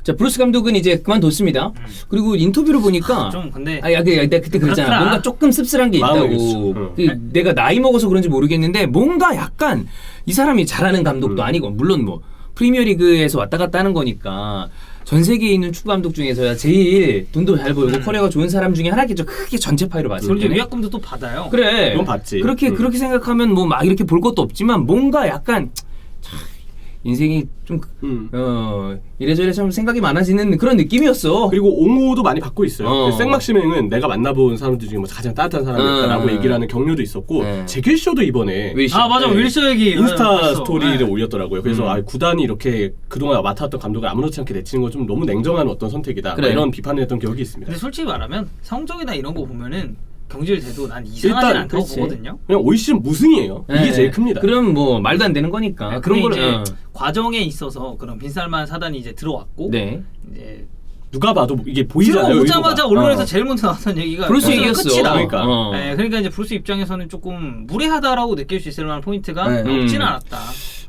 자 브루스 감독은 이제 그만뒀습니다. 그리고 인터뷰를 보니까 좀 근데 내가 그때 그랬잖아. 뭔가 조금 씁쓸한 게 있다고. 내가 나이 먹어서 그런지 모르겠는데 뭔가 약간 이 사람이 잘하는 감독도 아니고 물론 뭐 프리미어리그에서 왔다 갔다 하는 거니까 전 세계에 있는 축구 감독 중에서야 제일 돈도 잘 벌고 커리어가 좋은 사람 중에 하나겠죠. 크게 전체 파이로 봤을 때. 그리고 위약금도 또 받아요. 그래. 그건 받지. 그렇게 생각하면 뭐 막 이렇게 볼 것도 없지만 뭔가 약간 인생이 좀 이래저래 참 생각이 많아지는 그런 느낌이었어. 그리고 옹호도 많이 받고 있어요. 생막시맹은 내가 만나본 사람들 중에 뭐 가장 따뜻한 사람이었다라고 얘기를 하는 격려도 있었고 제길쇼도 이번에 맞아 윌쇼 얘기 인스타 스토리를 올렸더라고요. 그래서 구단이 이렇게 그동안 맡았던 감독을 아무렇지 않게 내치는 건 좀 너무 냉정한 어떤 선택이다. 그래. 이런 비판을 했던 기억이 있습니다. 근데 솔직히 말하면 성적이나 이런 거 보면은 경질돼도 난 이상하진 않다고 그렇지. 보거든요. 그냥 올 시즌 무승이에요. 이게 제일 큽니다. 그럼 뭐 말도 안 되는 거니까. 그런 이제 거를 과정에 있어서 그런 빈살만 사단이 이제 들어왔고 이제 누가 봐도 이게 보이잖아요. 들어오자마자 언론에서 제일 먼저 나왔던 얘기가 브루스 얘기였어. 끝이다. 그러니까. 그러니까 이제 브루스 입장에서는 조금 무례하다라고 느낄 수 있을 만한 포인트가 없진 않았다.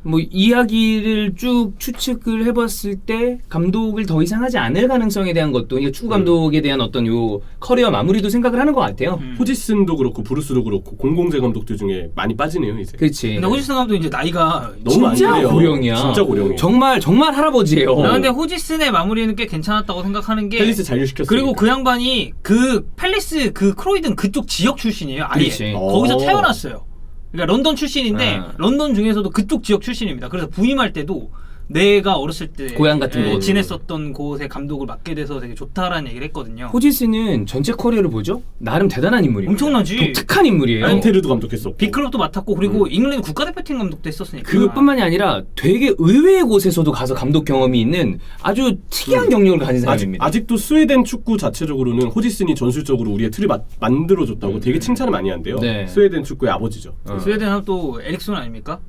뭐 이야기를 쭉 추측을 해봤을 때 감독을 더 이상 하지 않을 가능성에 대한 것도 축구 감독에 대한 어떤 요 커리어 마무리도 생각을 하는 것 같아요. 호지슨도 그렇고 브루스도 그렇고 공공재 감독들 중에 많이 빠지네요 이제. 그렇지. 근데 호지슨 감독 이제 나이가 너무 진짜 고령이야. 진짜 고령이에요. 정말 할아버지예요. 근데 호지슨의 마무리는 꽤 괜찮았다고 생각하는 게 팰리스 잔류시켰어요. 그리고 그 양반이 그 팰리스 그 크로이든 그쪽 지역 출신이에요. 아예 거기서 태어났어요. 그러니까 런던 출신인데 런던 중에서도 그쪽 지역 출신입니다. 그래서 부임할 때도 내가 어렸을 때 고향 같은 곳 지냈었던 곳의 감독을 맡게 돼서 되게 좋다라는 얘기를 했거든요. 호지스는 전체 커리어를 보죠? 나름 대단한 인물이에요. 엄청나지. 독특한 인물이에요. 엔테르도 감독했었고 빅클럽도 맡았고 그리고 잉글랜드 국가대표팀 감독도 했었으니까. 그것뿐만이 아니라 되게 의외의 곳에서도 가서 감독 경험이 있는 아주 특이한 경력을 가진 사람입니다. 아직도 스웨덴 축구 자체적으로는 호지슨이 전술적으로 우리의 틀을 만들어줬다고 되게 칭찬을 많이 한대요. 스웨덴 축구의 아버지죠. 스웨덴 하면 또 에릭손 아닙니까?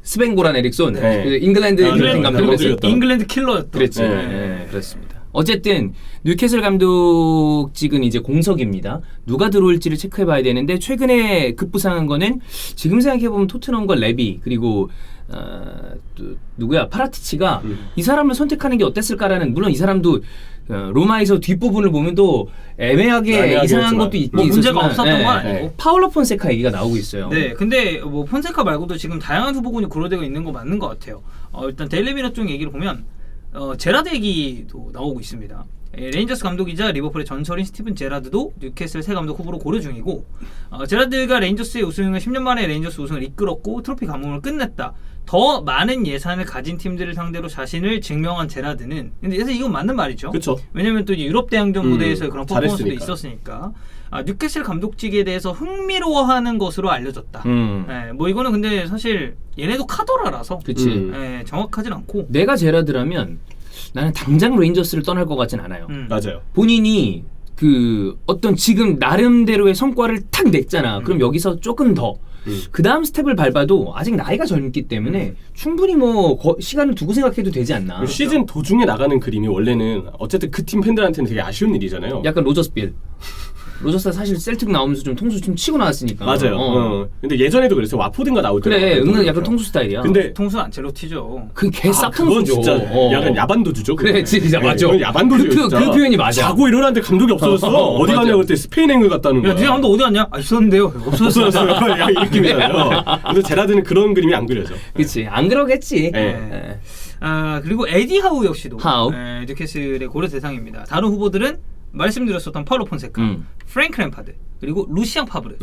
스벤고란 에릭손, 잉글랜드 대표팀 감독이었죠. 잉글랜드 킬러였던. 그랬죠. 그렇습니다. 어쨌든 뉴캐슬 감독직은 이제 공석입니다. 누가 들어올지를 체크해봐야 되는데 최근에 급부상한 거는 지금 생각해보면 토트넘과 레비 그리고 또 누구야 파라티치가 이 사람을 선택하는 게 어땠을까라는 물론 이 사람도 로마에서 뒷부분을 보면 또 애매하게 이상한 것도 있긴 뭐 문제가 있었지만, 없었던 건 아니고 파울로 폰세카 얘기가 나오고 있어요. 네, 근데 뭐 폰세카 말고도 지금 다양한 후보군이 고려되고 있는 거 맞는 것 같아요. 일단 데일리미러 쪽 얘기를 보면 제라드 얘기도 나오고 있습니다. 레인저스 감독이자 리버풀의 전설인 스티븐 제라드도 뉴캐슬 새 감독 후보로 고려 중이고 제라드가 레인저스의 우승을 10년 만에 레인저스 우승을 이끌었고 트로피 가뭄을 끝냈다. 더 많은 예산을 가진 팀들을 상대로 자신을 증명한 제라드는 근데 사실 이건 맞는 말이죠. 그쵸. 왜냐면 또 이제 유럽 대항전 무대에서의 그런 퍼포먼스도 잘했으니까. 있었으니까 뉴캐슬 감독직에 대해서 흥미로워하는 것으로 알려졌다. 뭐 이거는 근데 사실 얘네도 카더라라서 그치. 정확하진 않고 내가 제라드라면 나는 당장 레인저스를 떠날 것 같진 않아요. 맞아요. 본인이 그 어떤 지금 나름대로의 성과를 탁 냈잖아. 그럼 여기서 조금 더 그 다음 스텝을 밟아도 아직 나이가 젊기 때문에 충분히 뭐 시간을 두고 생각해도 되지 않나. 시즌 도중에 나가는 그림이 원래는 어쨌든 그 팀 팬들한테는 되게 아쉬운 일이잖아요. 약간 로저스빌. 로저스가 사실 셀틱 나오면서 좀 통수 좀 치고 나왔으니까. 맞아요. 근데 예전에도 그랬어요. 와포든가 나올 때. 그래, 은근 약간 통수 스타일이야. 근데 통수 안첼로티죠. 그 개 싹 그건 통수죠. 진짜 약간 야반도주죠. 그래, 진짜 맞아. 그건 야반도주. 그 표현이 맞아. 자고 일어났는데 감독이 없어졌어. 어디 가냐고 그때 스페인행 갔다는 거야. 야, 네 감독 어디 갔냐? 있었는데요. 없어졌어요. 야, 이 느낌이잖아요. 근데 제라드는 그런 그림이 안 그려져. 그치, 안 그러겠지. 그리고 에디 하우 역시도 하우. 뉴캐슬의 고려 대상입니다. 다른 후보들은 말씀드렸었던 파울로 폰세카, 프랭크 램파드, 그리고 루시앙 파브르.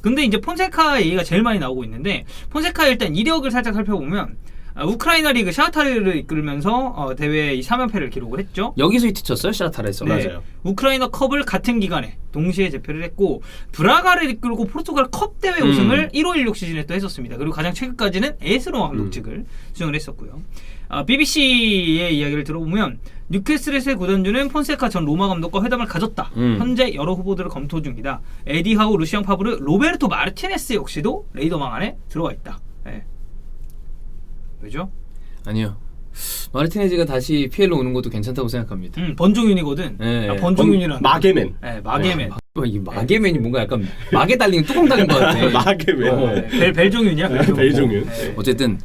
근데 이제 폰세카 얘기가 제일 많이 나오고 있는데 폰세카 일단 이력을 살짝 살펴보면 우크라이나 리그 샤흐타르를 이끌면서 대회 3연패를 기록을 했죠. 여기서 히트 쳤어요, 샤타르에서. 맞아요. 우크라이나 컵을 같은 기간에 동시에 제패를 했고 브라가를 이끌고 포르투갈 컵 대회 우승을 15-16 시즌에 또 했었습니다. 그리고 가장 최근까지는 에스 로마 감독직을 수행을 했었고요. BBC의 이야기를 들어보면 뉴캐슬의 새 구단주는 폰세카 전 로마 감독과 회담을 가졌다. 현재 여러 후보들을 검토 중이다. 에디 하우, 루시앙 파브르, 로베르토 마르티네스 역시도 레이더망 안에 들어와 있다. 왜죠? 아니요. 마르티네즈가 다시 PL로 오는 것도 괜찮다고 생각합니다. 번종윤이거든. 번종윤이라는 마게맨. 마게맨. 이 마게맨이 뭔가 약간 막에 달린 뚜껑 달린 것 같아. 마게맨. 벨종윤이야? 벨종윤. 어쨌든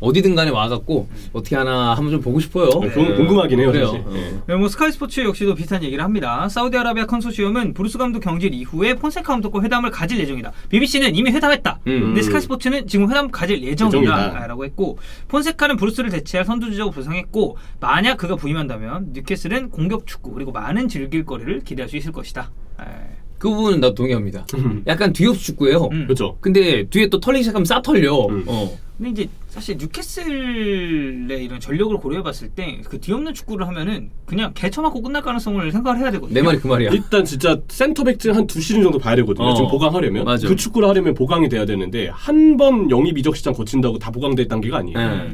어디든 간에 와갖고 어떻게 하나 한번 좀 보고 싶어요. 그건 궁금하긴 해요. 그래요. 사실. 네, 뭐 스카이 스포츠 역시도 비슷한 얘기를 합니다. 사우디아라비아 컨소시엄은 브루스 감독 경질 이후에 폰세카 감독과 회담을 가질 예정이다. BBC는 이미 회담했다. 근데 스카이 스포츠는 지금 회담 가질 예정이다 라고 했고, 폰세카는 브루스를 대체할 선두주자고 부상했고, 만약 그가 부임한다면 뉴캐슬은 공격 축구 그리고 많은 즐길거리를 기대할 수 있을 것이다. 그 부분은 나도 동의합니다. 약간 뒤엎 축구예요. 그렇죠. 근데 뒤에 또 털리기 시작하면 싹 털려. 근데 이제 사실 뉴캐슬의 이런 전력을 고려해봤을 때 그 뒤없는 축구를 하면은 그냥 개쳐맞고 끝날 가능성을 생각을 해야 되거든요. 내 말이 그 말이야. 일단 진짜 센터백 한 2시즌 정도 봐야 되거든요. 지금 보강하려면. 맞아. 그 축구를 하려면 보강이 돼야 되는데 한 번 영입 이적 시장 거친다고 다 보강될 단계가 아니에요.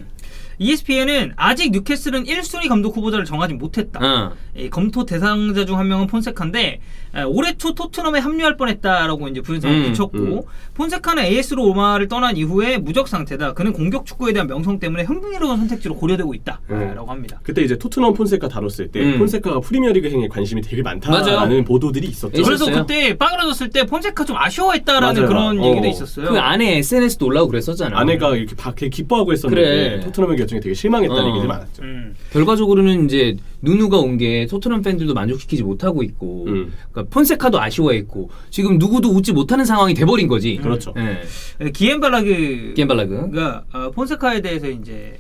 ESPN은 아직 뉴캐슬은 1순위 감독 후보자를 정하지 못했다. 검토 대상자 중 한 명은 폰세카인데 올해 초 토트넘에 합류할 뻔했다라고 이제 분석을 붙였고, 폰세카는 AS 로마를 떠난 이후에 무적 상태다. 그는 공격 축구에 대한 명성 때문에 흥미로운 선택지로 고려되고 있다라고 합니다. 그때 이제 토트넘 폰세카 다뤘을 때 폰세카가 프리미어리그 행에 관심이 되게 많다라는 맞아요. 보도들이 있었죠. 그래서 있었어요. 그때 빠그라졌을 때 폰세카 좀 아쉬워했다라는 맞아요. 그런 얘기도 있었어요. 그 안에 SNS도 올라오고 그랬었잖아. 아내가 이렇게 되게 기뻐하고 했었는데 그래. 토트넘의 결정이 되게 실망했다는 얘기들이 많았죠. 결과적으로는 이제 누누가 온 게 토트넘 팬들도 만족시키지 못하고 있고, 그러니까 폰세카도 아쉬워했고, 지금 누구도 웃지 못하는 상황이 돼버린 거지. 그렇죠. 기엠발라그가 폰세카에 대해서 이제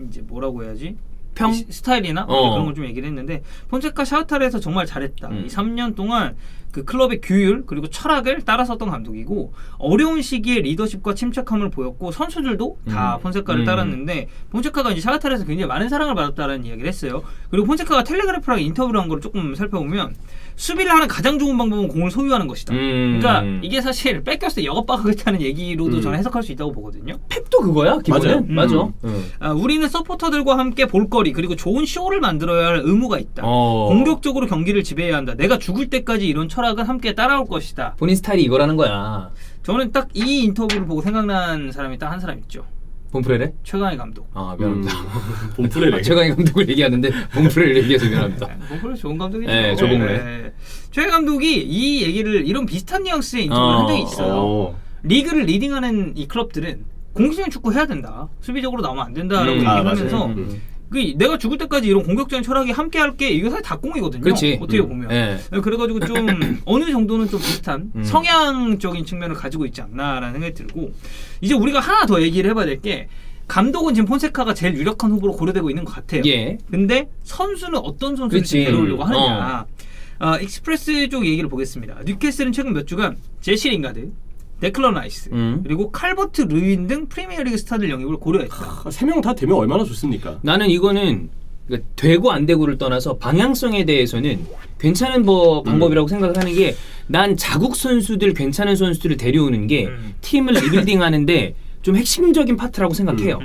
이제 뭐라고 해야지? 평? 스타일이나 그런 걸 좀 얘기를 했는데, 폰세카 샤흐타르에서 정말 잘했다. 이 3년 동안 그 클럽의 규율 그리고 철학을 따라섰던 감독이고, 어려운 시기에 리더십과 침착함을 보였고, 선수들도 다 폰세카를 따랐는데, 폰세카가 이제 샤흐타르에서 굉장히 많은 사랑을 받았다는 이야기를 했어요. 그리고 폰세카가 텔레그래프랑 인터뷰를 한 걸 조금 살펴보면, 수비를 하는 가장 좋은 방법은 공을 소유하는 것이다. 그러니까 이게 사실 뺏겼을 때 역업박하겠다는 얘기로도 저는 해석할 수 있다고 보거든요. 펩도 그거야 기본은. 맞아요. 맞아. 우리는 서포터들과 함께 볼거리 그리고 좋은 쇼를 만들어야 할 의무가 있다. 공격적으로 경기를 지배해야 한다. 내가 죽을 때까지 이런 철학은 함께 따라올 것이다. 본인 스타일이 이거라는 거야. 저는 딱 이 인터뷰를 보고 생각난 사람이 딱 한 사람 있죠. 본프레레? 최강희 감독. 아 미안합니다. 본프레레. 최강희 감독을 얘기하는데 본프레를 얘기해서 미안합니다. 본프레 좋은 감독이죠. 네, 조봉래. 최강희 감독이 이 얘기를 이런 비슷한 뉘앙스의 인터뷰를 한 적이 있어요. 리그를 리딩하는 이 클럽들은 공격적인 축구 해야 된다. 수비적으로 나오면 안 된다라고 얘기를 하면서 내가 죽을 때까지 이런 공격적인 철학이 함께 할게, 이게 사실 닭공이거든요. 그렇지. 어떻게 보면. 그래가지고 좀 어느 정도는 좀 비슷한 성향적인 측면을 가지고 있지 않나라는 생각이 들고, 이제 우리가 하나 더 얘기를 해봐야 될 게, 감독은 지금 폰세카가 제일 유력한 후보로 고려되고 있는 것 같아요. 근데 선수는 어떤 선수를 데려오려고 하느냐. 익스프레스 쪽 얘기를 보겠습니다. 뉴캐슬은 최근 몇 주간 제시 링가드, 데클런 라이스, 그리고 칼버트 르윈 등 프리미어리그 스타들 영입을 고려했다. 3명 다 되면 얼마나 좋습니까? 나는 이거는 그러니까 되고 안 되고를 떠나서 방향성에 대해서는 괜찮은 방법이라고 생각을 하는 게, 난 자국 선수들 괜찮은 선수들을 데려오는 게 팀을 리빌딩하는데 좀 핵심적인 파트라고 생각해요.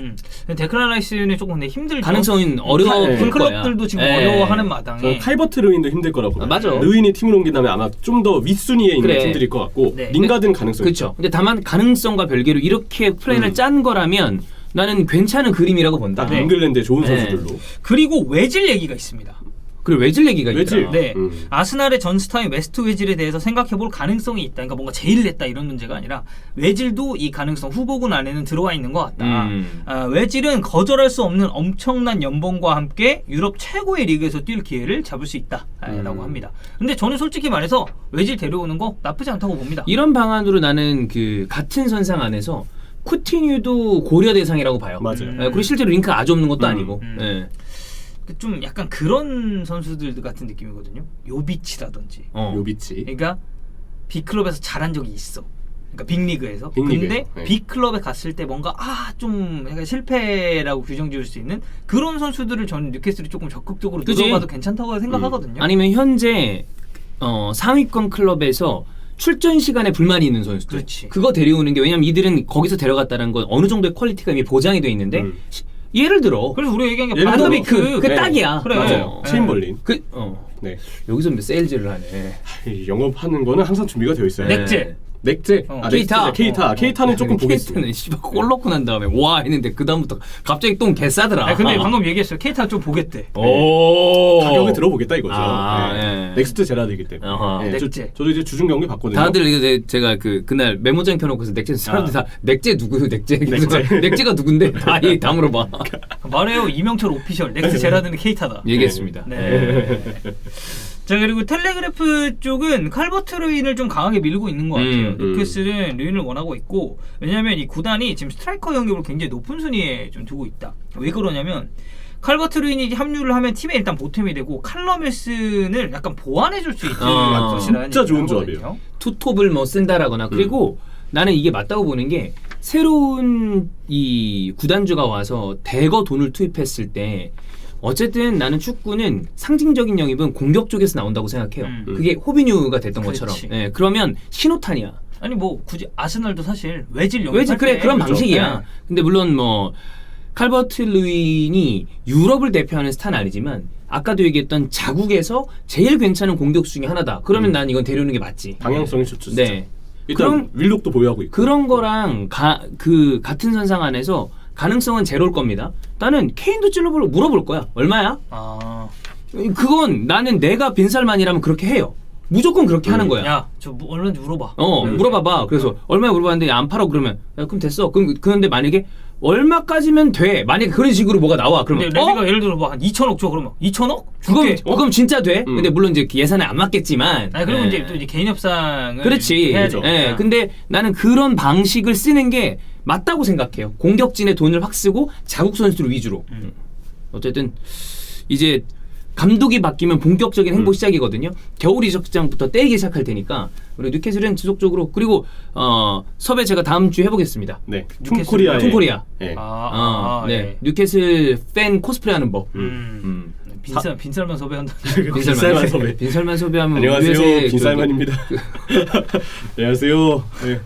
데클런 라이스는 조금 근데 힘들죠. 가능성은 어려울 거야. 클럽들도 지금 어려워하는 마당에. 칼버트 르윈도 힘들 거라고 봐요. 맞아. 르윈이 팀을 옮긴 다음에 아마 좀 더 윗순위에 있는 팀들일 것 같고, 링가드는 가능성이 그렇죠. 근데 다만 가능성과 별개로 이렇게 플랜을 짠 거라면 나는 괜찮은 그림이라고 본다. 잉글랜드의 좋은 선수들로. 그리고 외질 얘기가 있습니다. 그리고 외질 얘기가 외질. 있더라. 아스날의 전 스타인 웨스트 외질에 대해서 생각해볼 가능성이 있다. 그러니까 뭔가 제의를 했다 이런 문제가 아니라, 외질도 이 가능성 후보군 안에는 들어와 있는 것 같다. 외질은 거절할 수 없는 엄청난 연봉과 함께 유럽 최고의 리그에서 뛸 기회를 잡을 수 있다 라고 합니다. 근데 저는 솔직히 말해서 외질 데려오는 거 나쁘지 않다고 봅니다. 이런 방안으로 나는 그 같은 선상 안에서 쿠티뉴도 고려 대상이라고 봐요. 맞아요. 그리고 실제로 링크가 아주 없는 것도 아니고. 좀 약간 그런 선수들 같은 느낌이거든요. 요비치라든지. 요비치. 그러니까 B클럽에서 잘한 적이 있어. 그러니까 빅리그에서. 빅리그에. 근데 B클럽에 갔을 때 뭔가 좀 약간 실패라고 규정 지을 수 있는 그런 선수들을 저는 뉴캐슬이 조금 적극적으로 들어가도 괜찮다고 생각하거든요. 아니면 현재 상위권 클럽에서 출전 시간에 불만이 있는 선수들. 그렇지. 그거 데려오는 게, 왜냐면 이들은 거기서 데려갔다는 건 어느 정도의 퀄리티가 이미 보장이 돼 있는데, 예를 들어 그래서 우리가 얘기한 게 반더비크 그 딱이야. 그래. 맞아요. 체인벌린. 네. 여기서 세일즈를 하네. 영업하는 거는 항상 준비가 되어 있어요. 넥제. 넥제, 케이타. 케이타는 조금 보겠어. 케이타는 씨발 골 넣고 난 다음에 와 했는데 그 다음부터 갑자기 똥 개싸더라. 아니, 근데 방금 얘기했어요. 케이타 좀 보겠대. 오 가격을 들어보겠다 이거죠. 아, 네. 예. 넥스트 제라드이기 때문에. 어허. 네, 넥제. 저도 이제 주중 경기 봤거든요. 다들 이제 제가 그날 메모장 켜놓고서 넥제 사람들 다 넥제 누구요 넥제 넥제가 누군데 다 물어봐. 말해요. 이명철 오피셜 넥스 제라드는 케이타다. 얘기했습니다. 네. 자 그리고 텔레그래프 쪽은 칼버트 루인을 좀 강하게 밀고 있는 것 같아요. 뉴캐슬은 루인을 원하고 있고 왜냐하면 이 구단이 지금 스트라이커 영입을 굉장히 높은 순위에 좀 두고 있다. 왜 그러냐면 칼버트 루인이 합류를 하면 팀에 일단 보탬이 되고 칼럼 윌슨을 약간 보완해줄 수 있는 것이라는 진짜 좋은 얘기를 조합이에요. 하거든요. 투톱을 뭐 쓴다라거나 그리고 나는 이게 맞다고 보는 게 새로운 이 구단주가 와서 대거 돈을 투입했을 때 어쨌든 나는 축구는 상징적인 영입은 공격 쪽에서 나온다고 생각해요. 그게 호비뉴가 됐던 그렇지. 것처럼. 예, 그러면 신호탄이야. 아니 뭐 굳이 아스널도 사실 외질 영입 왜지 그래 그런 그렇죠. 방식이야. 네. 근데 물론 뭐 칼버트 루인이 유럽을 대표하는 스타는 아니지만 아까도 얘기했던 자국에서 제일 괜찮은 공격수 중에 하나다. 그러면 난 이건 데려오는 게 맞지. 방향성이 좋죠. 진짜. 네. 일단 그럼 윌록도 보유하고 있고. 그런 거랑 같은 선상 안에서 가능성은 제로일 겁니다. 나는 케인도 찔러보고 물어볼 거야. 얼마야? 아, 그건 나는 내가 빈살만이라면 그렇게 해요. 무조건 그렇게 하는 거야. 야, 저 얼마인지 물어봐. 물어봐봐. 그래서 얼마에 물어봤는데 안 팔아 그러면 야, 그럼 됐어. 그런데 만약에 얼마까지면 돼. 만약에 그런 식으로 뭐가 나와. 그러면 근데 레비가 예를 들어 뭐 한 2천억 줘 그러면 2천억? 그럼 진짜 돼. 근데 물론 이제 예산에 안 맞겠지만. 아니 그리고 예. 이제 또 이제 개인 협상을 그렇지. 해야죠. 예. 근데 나는 그런 방식을 쓰는 게 맞다고 생각해요. 공격진에 돈을 확 쓰고 자국 선수들 위주로. 어쨌든 이제 감독이 바뀌면 본격적인 행보 시작이거든요. 겨울 이적장부터 떼기 시작할 테니까 우리 뉴캐슬은 지속적으로 그리고 섭외 제가 다음 주에 해보겠습니다. 네. 뉴캐슬. 퉁코리아. 퉁코리아. 네. 네. 예. 뉴캐슬 팬 코스프레하는 법. 빈살만 섭외한다. 빈살만 섭외. 빈살만 섭외하면 안녕하세요. USA 빈살만입니다. 안녕하세요. 네.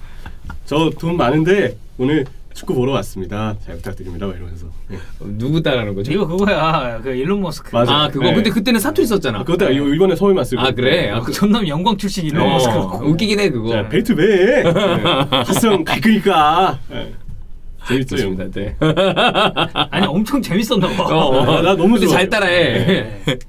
저 돈 많은데 오늘 축구 보러 왔습니다. 잘 부탁드립니다. 이러면서. 네. 누구 따라하는 거죠? 이거 그거야. 그 일론 머스크. 맞아. 아 그거 네. 근데 그때는 사투리 썼잖아. 그것도 이번에 서울만 쓰고. 아 그래? 아, 전남 영광 출신 일론 머스크. 웃기긴 해 그거. 자, 벨트 매. 하성 갈 거니까. 네. 재밌죠, 형. 좋습니다. 네. 아니 엄청 재밌었나 봐. 나 너무 근데 좋아요. 잘 따라해. 네.